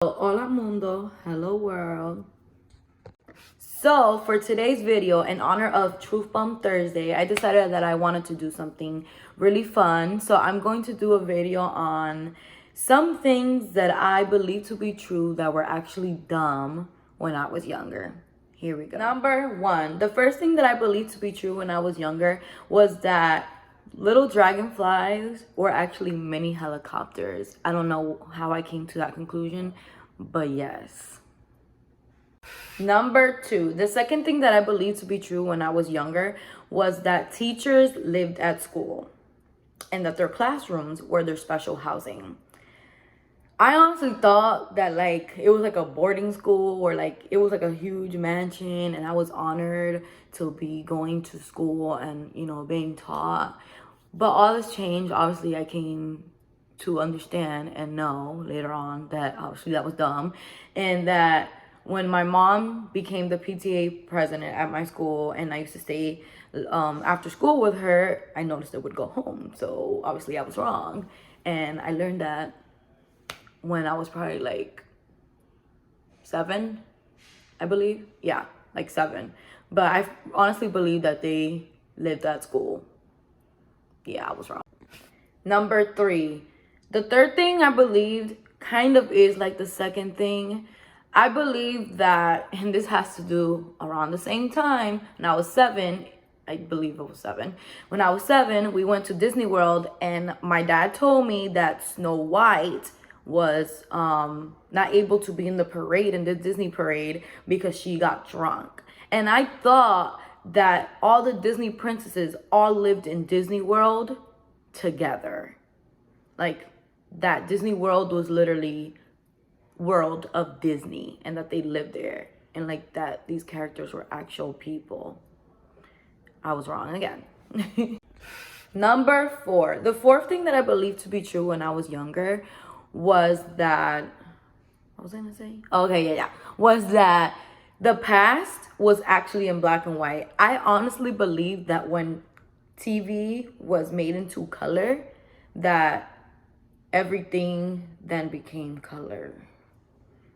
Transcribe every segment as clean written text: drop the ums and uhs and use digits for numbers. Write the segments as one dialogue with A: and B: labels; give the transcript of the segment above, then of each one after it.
A: Hola mundo, hello world. So for today's video, in honor of Truth Bomb Thursday, I decided that I wanted to do something really fun. So I'm going to do a video on some things that I believe to be true that were actually dumb when I was younger. Here we go. Number one, the first thing that I believed to be true when I was younger was that little dragonflies were actually mini helicopters. I don't know how I came to that conclusion, but yes. Number two, the second thing that I believed to be true when I was younger was that teachers lived at school and that their classrooms were their special housing. I honestly thought that it was like a boarding school or it was like a huge mansion and I was honored to be going to school and being taught. But all this changed. Obviously I came to understand and know later on that obviously that was dumb, and that when my mom became the PTA president at my school and I used to stay after school with her, I noticed I would go home. So obviously I was wrong, and I learned that when I was probably 7, I believe. Yeah, 7. But I honestly believe that they lived at school. Yeah, I was wrong. Number three, the third thing I believed kind of is like the second thing. I believe that, and this has to do around the same time, when I was 7, I believe it was 7. When I was 7, we went to Disney World and my dad told me that Snow White was not able to be in the parade, in the Disney parade, because she got drunk. And I thought that all the Disney princesses all lived in Disney World together. That Disney World was literally world of Disney and that they lived there, and that these characters were actual people. I was wrong again. Number four, the fourth thing that I believed to be true when I was younger was that, what was I gonna say? Okay, yeah. Was that the past was actually in black and white. I honestly believe that when TV was made into color, that everything then became color.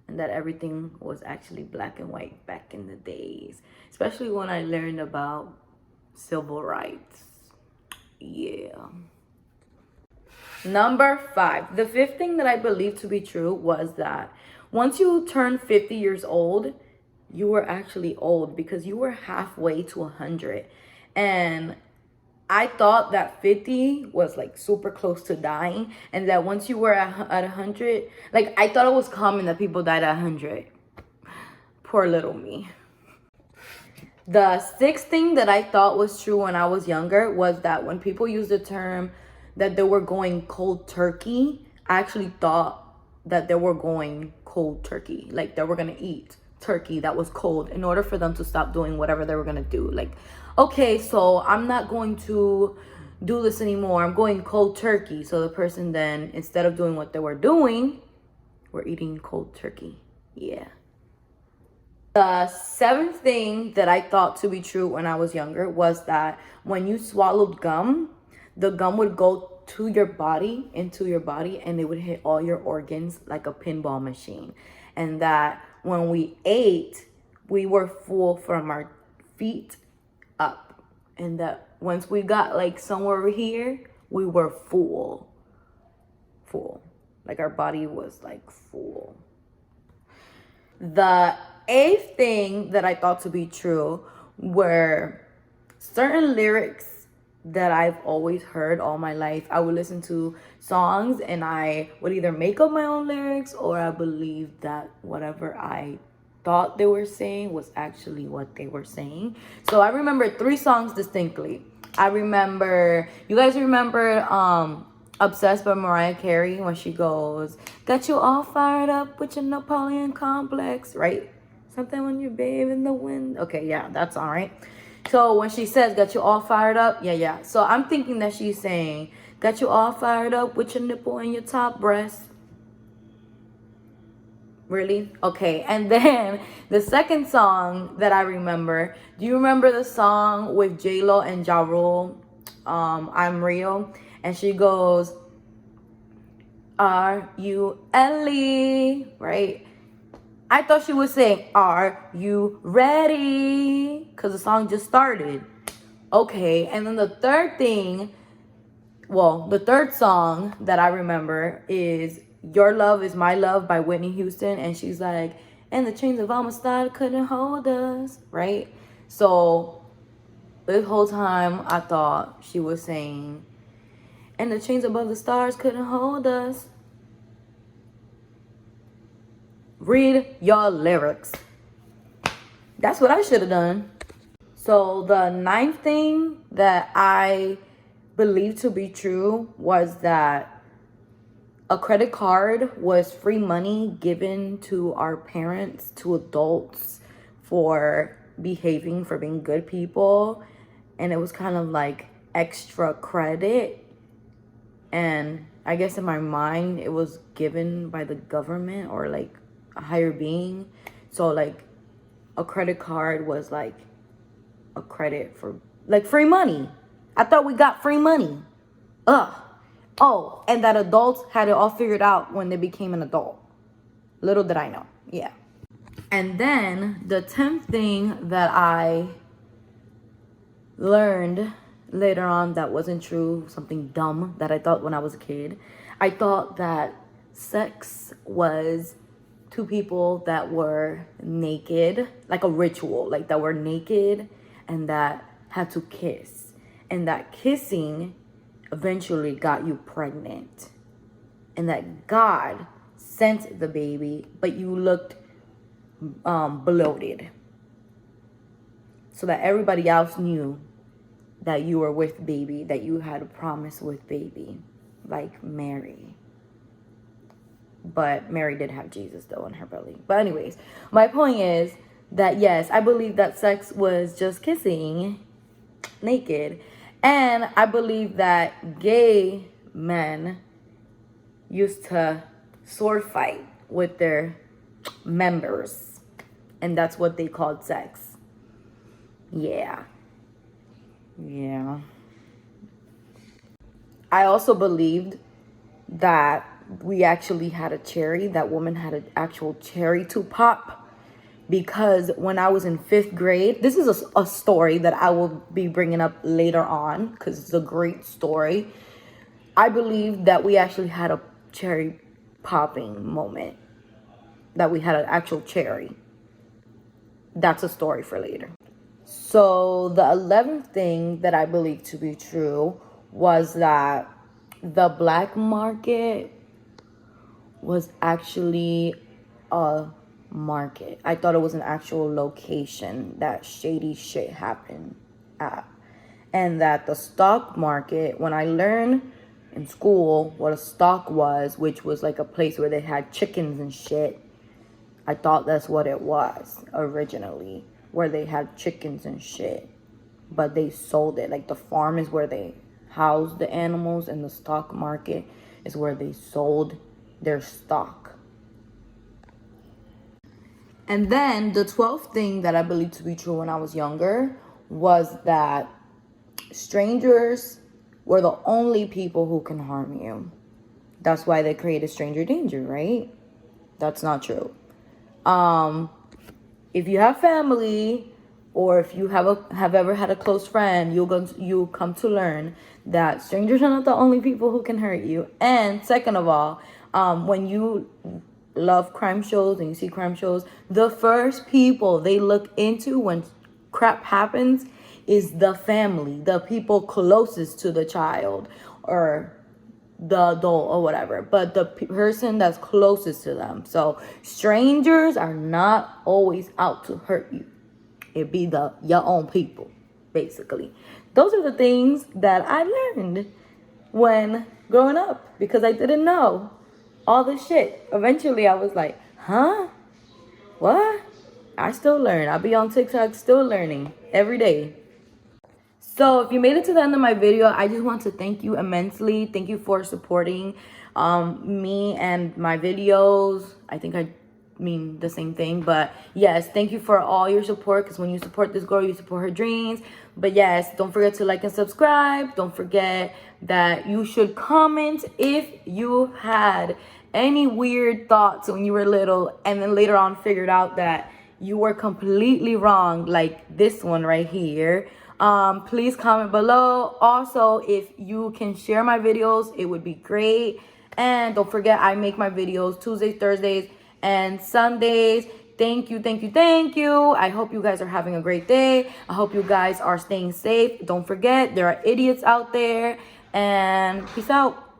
A: And that everything was actually black and white back in the days. Especially when I learned about civil rights. Yeah. Number five, the fifth thing that I believe to be true was that once you turn 50 years old, you were actually old because you were halfway to 100. And I thought that 50 was super close to dying, and that once you were at 100, I thought it was common that people died at 100. Poor little me. The sixth thing that I thought was true when I was younger was that when people use the term that they were going cold turkey, I actually thought that they were going cold turkey. They were going to eat turkey that was cold in order for them to stop doing whatever they were going to do. Okay, so I'm not going to do this anymore. I'm going cold turkey. So the person then, instead of doing what they were doing, were eating cold turkey. Yeah. The seventh thing that I thought to be true when I was younger was that when you swallowed gum, the gum would go to your body, into your body, and it would hit all your organs like a pinball machine. And that when we ate, we were full from our feet up. And that once we got somewhere over here, we were full. Our body was full. The eighth thing that I thought to be true were certain lyrics that I've always heard all my life. I would listen to songs and I would either make up my own lyrics, or I believed that whatever I thought they were saying was actually what they were saying. So I remember 3 songs distinctly. I remember, you guys remember Obsessed by Mariah Carey, when she goes, got you all fired up with your Napoleon complex, right? Something when you bathe in the wind. Okay, yeah, that's all right. So when she says, got you all fired up, yeah. So I'm thinking that she's saying, got you all fired up with your nipple and your top breast. Really? Okay, and then the second song that I remember, do you remember the song with J-Lo and Ja Rule, I'm Real? And she goes, Are you Ellie? Right? I thought she was saying, are you ready? Because the song just started. Okay, and then the third song that I remember is Your Love Is My Love by Whitney Houston. And she's like, and the chains of Amistad couldn't hold us, right? So this whole time I thought she was saying, and the chains above the stars couldn't hold us. Read your lyrics. That's what I should have done. So the ninth thing that I believe to be true was that a credit card was free money given to our parents, to adults, for behaving, for being good people. And it was kind of like extra credit. And I guess in my mind, it was given by the government or like a higher being. So like a credit card was like a credit for like free money. I thought we got free money. Ugh. Oh, and that adults had it all figured out when they became an adult. Little did I know. Yeah. And then the 10th thing that I learned later on that wasn't true, something dumb that I thought when I was a kid. I thought that sex was two people that were naked, like a ritual, like that were naked and that had to kiss. And that kissing eventually got you pregnant. And that God sent the baby, but you looked bloated. So that everybody else knew that you were with baby, that you had a promise with baby, like Mary. But Mary did have Jesus though in her belly. But anyways, my point is that yes, I believe that sex was just kissing naked. And I believe that gay men used to sword fight with their members. And that's what they called sex. Yeah. Yeah. I also believed that we actually had a cherry. That woman had an actual cherry to pop. Because when I was in 5th grade, this is a story that I will be bringing up later on because it's a great story. I believe that we actually had a cherry popping moment. That we had an actual cherry. That's a story for later. So the 11th thing that I believe to be true was that the black market was actually a market. I thought it was an actual location that shady shit happened at. And that the stock market, when I learned in school what a stock was, which was like a place where they had chickens and shit, I thought that's what it was originally, where they had chickens and shit. But they sold it. Like the farm is where they housed the animals, and the stock market is where they sold their stock. And then the 12th thing that I believe to be true when I was younger was that strangers were the only people who can harm you. That's why they created stranger danger, right? That's not true. If you have family, or if you have ever had a close friend, you'll come to learn that strangers are not the only people who can hurt you. And second of all, when you love crime shows and you see crime shows, the first people they look into when crap happens is the family, the people closest to the child or the adult or whatever, but the person that's closest to them. So strangers are not always out to hurt you. It be your own people, basically. Those are the things that I learned when growing up, because I didn't know all this shit. Eventually I was like, huh? What? I still learn. I'll be on TikTok still learning every day. So if you made it to the end of my video, I just want to thank you immensely. Thank you for supporting me and my videos. I think I mean the same thing. But yes, thank you for all your support, because when you support this girl, you support her dreams. But yes, don't forget to like and subscribe. Don't forget that you should comment if you had any weird thoughts when you were little and then later on figured out that you were completely wrong, like this one right here. Please comment below. Also, if you can share my videos, it would be great. And don't forget, I make my videos Tuesdays, Thursdays, and Sundays. Thank you, thank you, thank you. I hope you guys are having a great day. I hope you guys are staying safe. Don't forget, there are idiots out there. And peace out.